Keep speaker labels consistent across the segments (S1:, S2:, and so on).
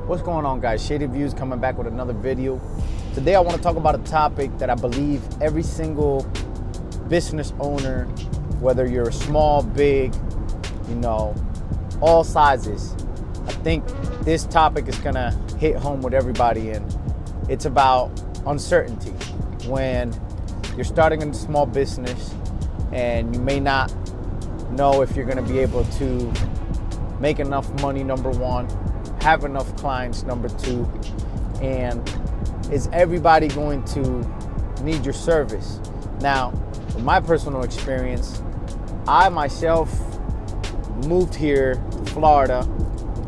S1: What's going on, guys? Shaded Views coming back with another video. Today I want to talk about a topic that I believe every single business owner, whether you're small, big, all sizes, I think this topic is gonna hit home with everybody, and it's about uncertainty. When you're starting a small business and you may not know if you're gonna be able to make enough money, number one, have enough clients, number two, and is everybody going to need your service? Now, in my personal experience, I myself moved here to Florida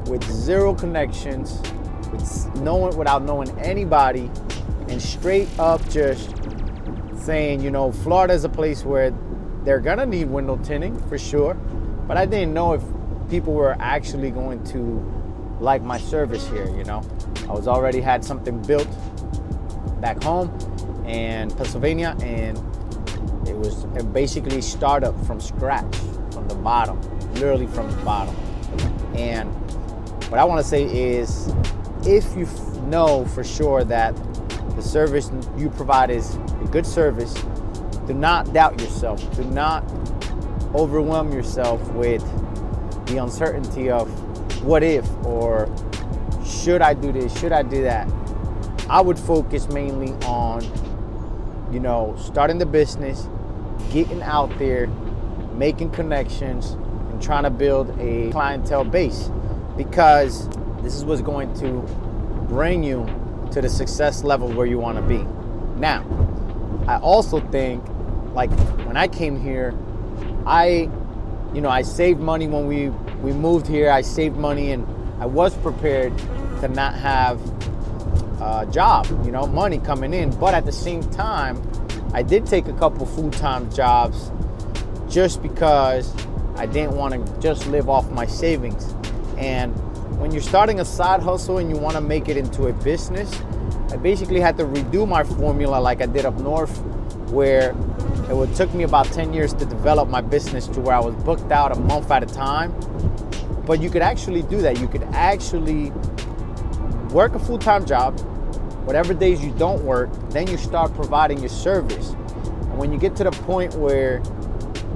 S1: with zero connections, without knowing anybody, and straight up just saying, Florida is a place where they're gonna need window tinting for sure, but I didn't know if people were actually going to like my service here. I was already had something built back home in Pennsylvania, and it was basically startup from scratch, from the bottom, literally from the bottom. And what I want to say is, if you know for sure that the service you provide is a good service, do not doubt yourself. Do not overwhelm yourself with the uncertainty of what if, or should I do this, should I do that. I would focus mainly on, starting the business, getting out there, making connections, and trying to build a clientele base, because this is what's going to bring you to the success level where you want to be. Now, I also think, like when I came here, I saved money when we moved here. I saved money, and I was prepared to not have a job, money coming in. But at the same time, I did take a couple full-time jobs just because I didn't want to just live off my savings. And when you're starting a side hustle and you want to make it into a business, I basically had to redo my formula like I did up north, where it took me about 10 years to develop my business to where I was booked out a month at a time. But you could actually do that. You could actually work a full-time job, whatever days you don't work, then you start providing your service. And when you get to the point where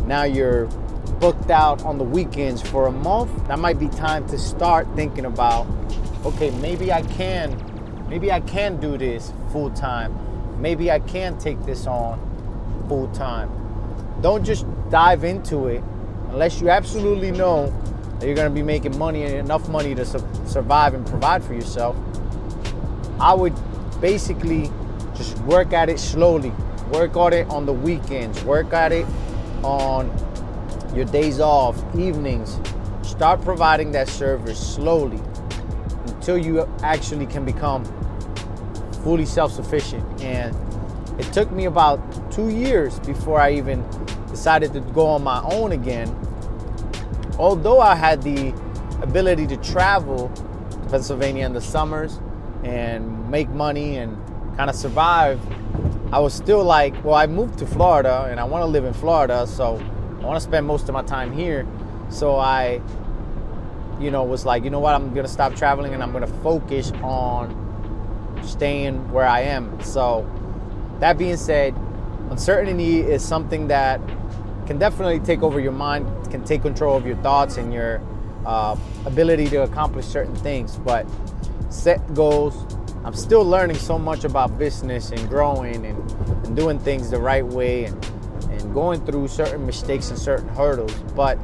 S1: now you're booked out on the weekends for a month, that might be time to start thinking about, okay, maybe I can do this full-time. Maybe I can take this on full-time. Don't just dive into it unless you absolutely know that you're gonna be making money, and enough money to survive and provide for yourself. I would basically just work at it slowly. Work on it on the weekends. Work at it on your days off, evenings. Start providing that service slowly until you actually can become fully self-sufficient. And it took me about 2 years before I even decided to go on my own again. Although I had the ability to travel to Pennsylvania in the summers and make money and kind of survive, I was still like, well, I moved to Florida and I want to live in Florida, so I want to spend most of my time here. So I, was like, what, I'm going to stop traveling and I'm going to focus on staying where I am. So that being said, uncertainty is something that can definitely take over your mind, can take control of your thoughts and your ability to accomplish certain things. But set goals. I'm still learning so much about business and growing and doing things the right way and going through certain mistakes and certain hurdles. But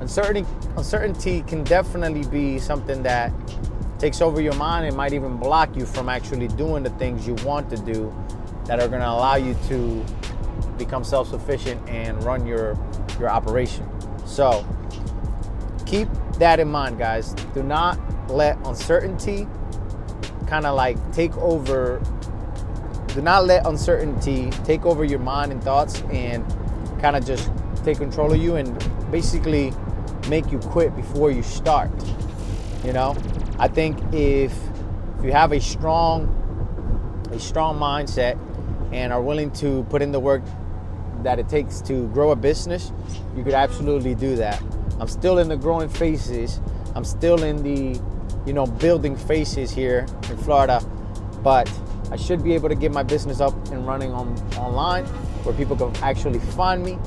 S1: uncertainty can definitely be something that takes over your mind and might even block you from actually doing the things you want to do that are going to allow you to become self-sufficient and run your operation. So keep that in mind, guys. Do not let uncertainty kind of like take over. Do not let uncertainty take over your mind and thoughts and kind of just take control of you and basically make you quit before you start. I think if you have a strong mindset and are willing to put in the work that it takes to grow a business, you could absolutely do that. I'm still in the growing phases. I'm still in the building faces here in Florida, but I should be able to get my business up and running online where people can actually find me.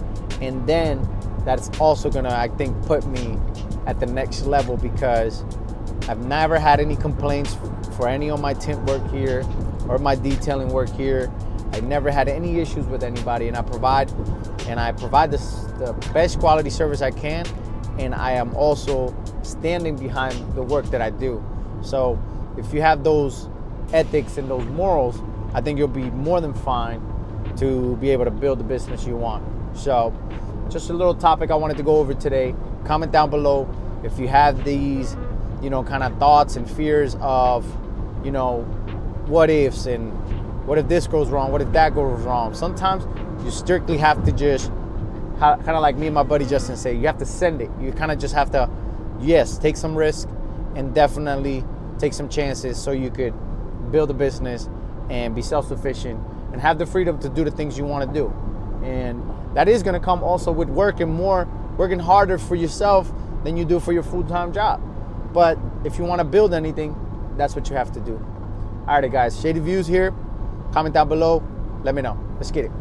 S1: And then that's also gonna, I think, put me at the next level, because I've never had any complaints for any of my tint work here or my detailing work here. I never had any issues with anybody, and I provide the best quality service I can, and I am also standing behind the work that I do. So if you have those ethics and those morals, I think you'll be more than fine to be able to build the business you want. So just a little topic I wanted to go over today. Comment down below if you have these kind of thoughts and fears of what ifs, and what if this goes wrong, what if that goes wrong. Sometimes you strictly have to just kind of like me and my buddy Justin say, you have to send it. You kind of just have to, yes, take some risk and definitely take some chances so you could build a business and be self-sufficient and have the freedom to do the things you want to do. And that is going to come also with working harder for yourself than you do for your full-time job. But if you want to build anything, that's what you have to do. All right, guys, Shady Views here. Comment down below. Let me know. Let's get it.